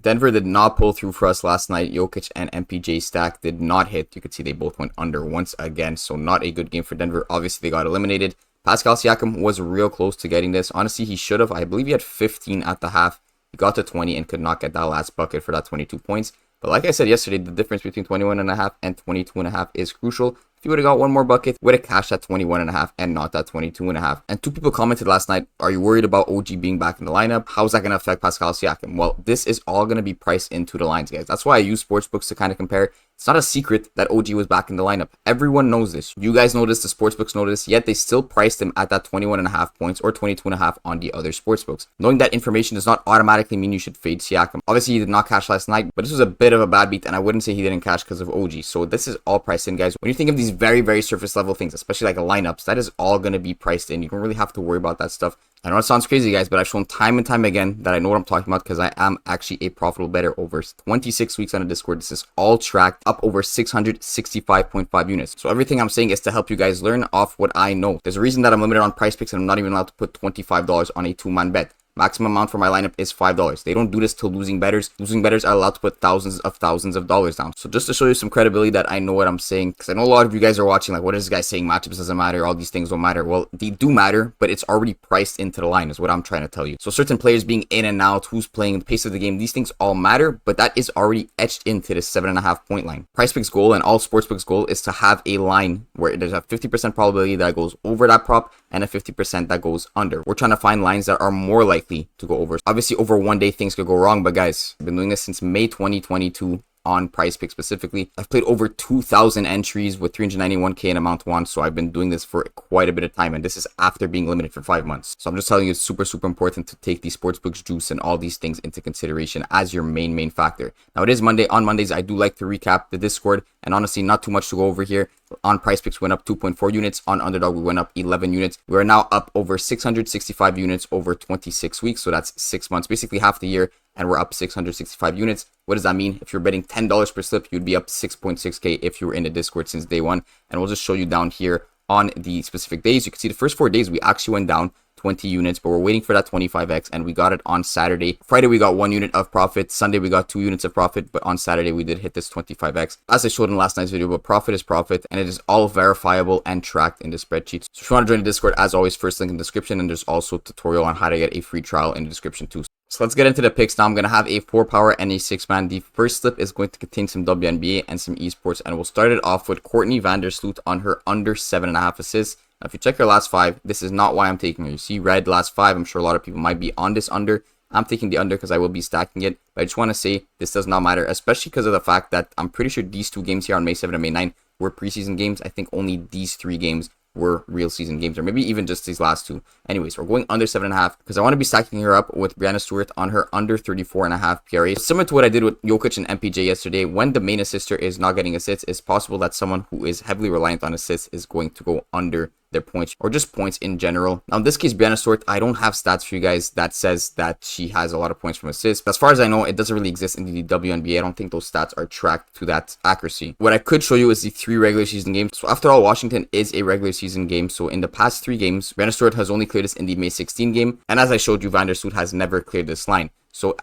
Denver did not pull through for us last night. Jokic and MPJ stack did not hit. You could see they both went under once again, so not a good game for Denver. Obviously, they got eliminated. Pascal Siakam was real close to getting this. Honestly, he should have. I believe he had 15 at the half. He got to 20 and could not get that last bucket for that 22 points. But like I said yesterday, the difference between 21.5 and 22.5 is crucial. If you would have got one more bucket, would have cashed at 21.5 and not that 22.5. And 2 people commented last night, are you worried about OG being back in the lineup? How's that going to affect Pascal Siakam? Well, this is all going to be priced into the lines, guys. That's why I use sportsbooks to kind of compare. It's not a secret that OG was back in the lineup. Everyone knows this. You guys know this, the sportsbooks know this, yet they still priced him at that 21.5 points or 22.5 on the other sportsbooks. Knowing that information does not automatically mean you should fade Siakam. Obviously, he did not cash last night, but this was a bit of a bad beat, and I wouldn't say he didn't cash because of OG. So this is all priced in, guys. When you think of these very, very surface level things, especially like lineups, that is all going to be priced in. You don't really have to worry about that stuff. I know it sounds crazy, guys, but I've shown time and time again that I know what I'm talking about because I am actually a profitable bettor over 26 weeks on a Discord. This is all tracked up over 665.5 units. So everything I'm saying is to help you guys learn off what I know. There's a reason that I'm limited on Prizepicks and I'm not even allowed to put $25 on a 2-man bet. Maximum amount for my lineup is $5. They don't do this to losing bettors. Losing bettors are allowed to put thousands of dollars down. So just to show you some credibility that I know what I'm saying, because I know a lot of you guys are watching like, what is this guy saying? Matchups doesn't matter. All these things don't matter. Well, they do matter, but it's already priced into the line is what I'm trying to tell you. So certain players being in and out, who's playing, the pace of the game, these things all matter, but that is already etched into the 7.5 point line. Prizepicks goal and all sportsbooks goal is to have a line where there's a 50% probability that goes over that prop and a 50% that goes under. We're trying to find lines that are more likely to go over. Obviously, over one day, things could go wrong, but guys, I've been doing this since May 2022 on Prizepicks specifically. I've played over 2,000 entries with 391k in amount one, so I've been doing this for quite a bit of time, and this is after being limited for 5 months. So I'm just telling you, it's super important to take these sportsbooks juice and all these things into consideration as your main factor. Now, it is Monday. On Mondays, I do like to recap the Discord, and honestly, not too much to go over here. On Prizepicks, we went up 2.4 units. On Underdog, we went up 11 units. We are now up over 665 units over 26 weeks, so that's 6 months, basically half the year, and we're up 665 units. What does that mean? If you're betting $10 per slip, you'd be up 6.6k if you were in the Discord since day one. And we'll just show you down here on the specific days. You can see the first 4 days we actually went down 20 units, but we're waiting for that 25x, and we got it on Saturday. Friday we got 1 unit of profit. Sunday we got 2 units of profit, but on Saturday we did hit this 25x. As I showed in last night's video, but profit is profit, and it is all verifiable and tracked in the spreadsheet. So if you want to join the Discord, as always, first link in the description, and there's also a tutorial on how to get a free trial in the description too. So let's get into the picks now. I'm going to have a 4-power and a 6-man. The first slip is going to contain some Wnba and some esports, and we'll start it off with Courtney Vandersloot on her under 7.5 assists. Now, if you check her last 5, this is not why I'm taking her. You see red last 5. I'm sure a lot of people might be on this under. I'm taking the under because I will be stacking it. But I just want to say this does not matter, especially because of the fact that I'm pretty sure these 2 games here on May 7 and May 9 were preseason games. I think only these 3 games were real season games, or maybe even just these last 2. Anyways, we're going under 7.5 because I want to be stacking her up with Brianna Stewart on her under 34.5 PRA. Similar to what I did with Jokic and MPJ yesterday, when the main assister is not getting assists, it's possible that someone who is heavily reliant on assists is going to go under their points, or just points in general. Now in this case, Brianna Stewart, I don't have stats for you guys that says that she has a lot of points from assists. As far as I know, it doesn't really exist in the Wnba. I don't think those stats are tracked to that accuracy. What I could show you is the 3 regular season games. So after all, Washington is a regular season game. So in the past 3 games, Brianna Stewart has only cleared this in the May 16 game, and as I showed you, Vandersloot has never cleared this line. So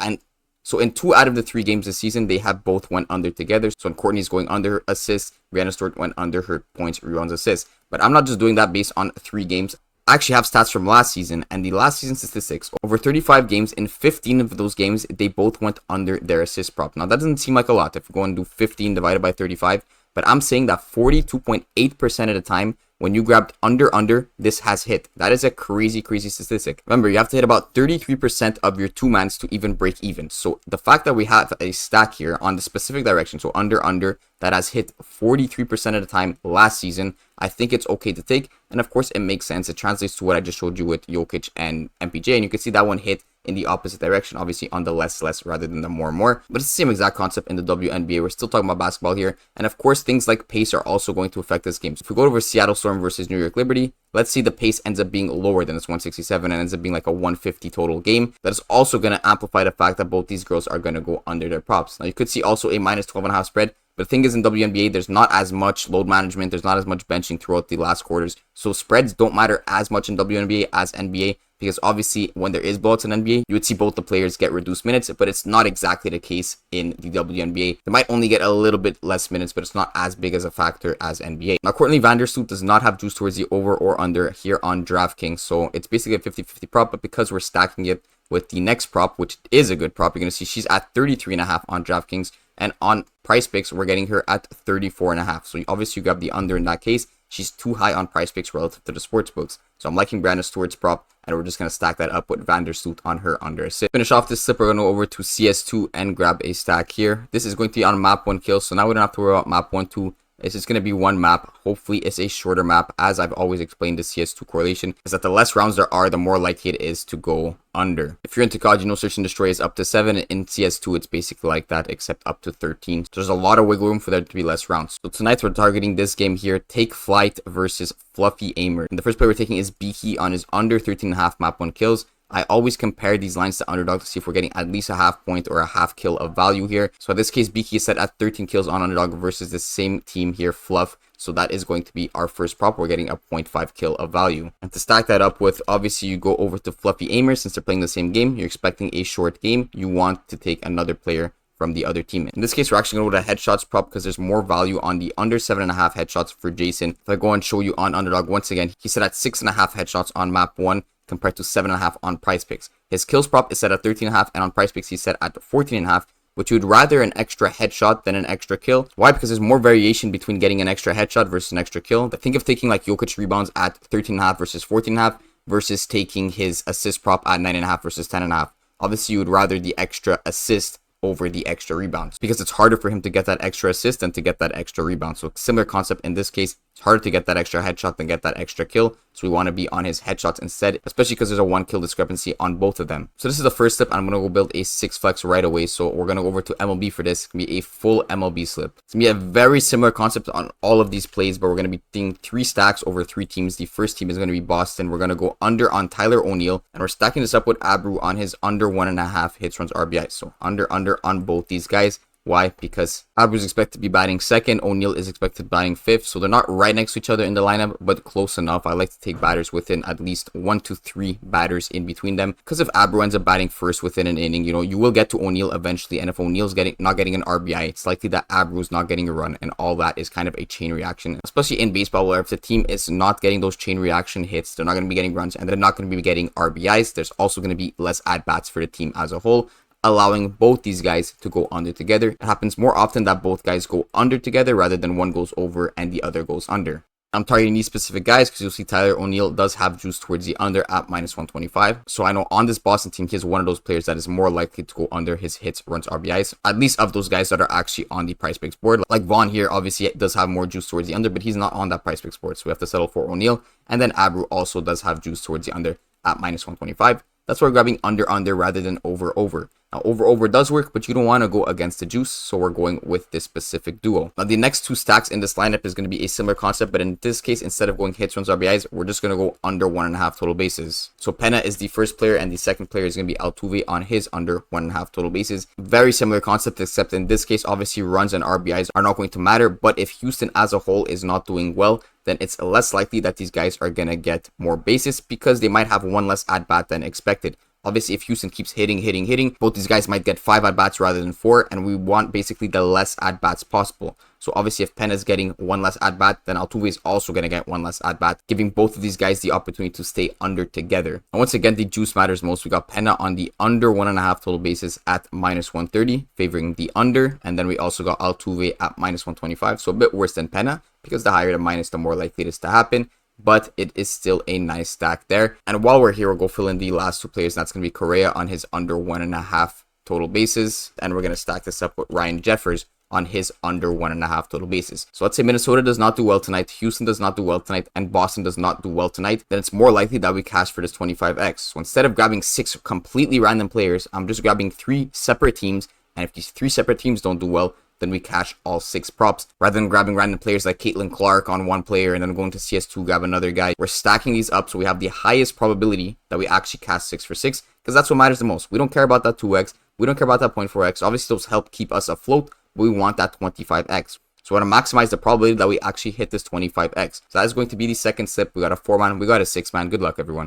in 2 out of the 3 games this season, they have both went under together. So when Courtney's going under her assists, Brianna Stewart went under her points, rebounds, assists. But I'm not just doing that based on 3 games. I actually have stats from last season, and the last season statistics, over 35 games, in 15 of those games, they both went under their assist prop. Now, that doesn't seem like a lot if you go and do 15 divided by 35, but I'm saying that 42.8% of the time, when you grabbed under, this has hit. That is a crazy statistic. Remember, you have to hit about 33% of your 2-mans to even break even. So the fact that we have a stack here on the specific direction, so under, that has hit 43% of the time last season, I think it's okay to take. And of course, it makes sense. It translates to what I just showed you with Jokic and MPJ. And you can see that one hit in the opposite direction, obviously on the less rather than the more. But it's the same exact concept in the Wnba. We're still talking about basketball here. And of course, things like pace are also going to affect this game. So if we go over Seattle Storm versus New York Liberty, let's see the pace ends up being lower than this 167 and ends up being like a 150 total game. That is also going to amplify the fact that both these girls are going to go under their props. Now, you could see also a minus 12.5 spread. But the thing is, in WNBA, there's not as much load management. There's not as much benching throughout the last quarters. So spreads don't matter as much in WNBA as NBA. because obviously when there is blowouts in NBA, you would see both the players get reduced minutes, but it's not exactly the case in the WNBA. They might only get a little bit less minutes, but it's not as big as a factor as NBA. Now, Courtney Vandersloot does not have juice towards the over or under here on DraftKings, so it's basically a 50-50 prop, but because we're stacking it with the next prop, which is a good prop, you're going to see she's at 33.5 on DraftKings, and on Prizepicks, we're getting her at 34.5. So obviously you grab the under in that case. She's too high on Prizepicks relative to the sports books. So I'm liking Brandon Stewart's prop, and we're just going to stack that up with Vandersloot on her under assist. Finish off this slip, we're going to go over to CS2 and grab a stack here. This is going to be on map 1 kill, so now we don't have to worry about map 1, 2. It's just going to be one map. Hopefully it's a shorter map. As I've always explained, the CS2 correlation is that the less rounds there are, the more likely it is to go under. If you're into COD, you know Search and Destroy is up to 7. In CS2, it's basically like that, except up to 13. So there's a lot of wiggle room for there to be less rounds. So tonight we're targeting this game here, Take Flight versus Fluffy Aimer. And the first player we're taking is Beaky on his under 13.5 map 1 kills. I always compare these lines to underdog to see if we're getting at least a half point or a half kill of value here. So in this case, Beaky is set at 13 kills on underdog versus the same team here, Fluff. So that is going to be our first prop. We're getting a 0.5 kill of value. And to stack that up with, obviously you go over to Fluffy Aimer. Since they're playing the same game, you're expecting a short game. You want to take another player from the other team. In this case, we're actually going to go to headshots prop because there's more value on the under 7.5 headshots for Jason. If I go and show you on underdog once again, he's set at 6.5 headshots on map 1 compared to 7.5 on Prizepicks. His kills prop is set at 13.5, and on Prizepicks he's set at 14.5, which you would rather an extra headshot than an extra kill. Why? Because there's more variation between getting an extra headshot versus an extra kill. Think of taking like Jokic rebounds at 13.5 versus 14.5 versus taking his assist prop at 9.5 versus 10.5. Obviously, you would rather the extra assist over the extra rebounds because it's harder for him to get that extra assist than to get that extra rebound. So similar concept in this case. It's harder to get that extra headshot than get that extra kill. So we want to be on his headshots instead, especially because there's a 1 kill discrepancy on both of them. So this is the first slip. I'm going to go build a 6 flex right away. So we're going to go over to MLB for this. It's going to be a full MLB slip. It's going to be a very similar concept on all of these plays, but we're going to be doing 3 stacks over 3 teams. The first team is going to be Boston. We're going to go under on Tyler O'Neill, and we're stacking this up with Abru on his under 1.5 hits, runs, RBI. So under on both these guys. Why? Because Abru is expected to be batting second, O'Neill is expected batting fifth, so they're not right next to each other in the lineup, but close enough. I like to take batters within at least 1 to 3 batters in between them, because if Abru ends up batting first within an inning, you know, you will get to O'Neill eventually, and if O'Neill's not getting an RBI, it's likely that Abru's not getting a run, and all that is kind of a chain reaction, especially in baseball, where if the team is not getting those chain reaction hits, they're not going to be getting runs, and they're not going to be getting RBIs. There's also going to be less at-bats for the team as a whole, allowing both these guys to go under together. It happens more often that both guys go under together rather than one goes over and the other goes under. I'm targeting these specific guys because you'll see Tyler O'Neill does have juice towards the under at -125. So I know on this Boston team, he's one of those players that is more likely to go under his hits, runs, RBIs, at least of those guys that are actually on the Prizepicks board. Like Vaughn here, obviously does have more juice towards the under, but he's not on that Prizepicks board. So we have to settle for O'Neill. And then Abru also does have juice towards the under at -125. That's why we're grabbing under rather than over. Now over does work, but you don't want to go against the juice, so we're going with this specific duo. Now the next 2 stacks in this lineup is going to be a similar concept, but in this case, instead of going hits, runs, RBIs, we're just going to go under 1.5 total bases. So Penna is the first player, and the second player is going to be Altuve on his under 1.5 total bases. Very similar concept, except in this case, obviously runs and RBIs are not going to matter, but if Houston as a whole is not doing well, then it's less likely that these guys are going to get more bases because they might have 1 less at-bat than expected. Obviously, if Houston keeps hitting, both these guys might get 5 at-bats rather than 4, and we want basically the less at-bats possible. So obviously, if Penn is getting 1 less at-bat, then Altuve is also going to get 1 less at-bat, giving both of these guys the opportunity to stay under together. And once again, the juice matters most. We got Penna on the under 1.5 total bases at -130, favoring the under. And then we also got Altuve at -125, so a bit worse than Penna, because the higher the minus, the more likely it is to happen. But it is still a nice stack there. And while we're here, we'll go fill in the last 2 players. And that's going to be Correa on his under 1.5 total bases. And we're going to stack this up with Ryan Jeffers on his under 1.5 total bases. So let's say Minnesota does not do well tonight, Houston does not do well tonight, and Boston does not do well tonight, then it's more likely that we cash for this 25x. So instead of grabbing 6 completely random players, I'm just grabbing 3 separate teams. And if these 3 separate teams don't do well, then we cash all 6 props. Rather than grabbing random players like Caitlin Clark on one player and then going to CS2, grab another guy, we're stacking these up so we have the highest probability that we actually cash 6 for 6, because that's what matters the most. We don't care about that 2x. We don't care about that 0.4x. Obviously, those help keep us afloat, but we want that 25x. So we want to maximize the probability that we actually hit this 25x. So that is going to be the second slip. We got a 4-man, we got a 6-man. Good luck, everyone.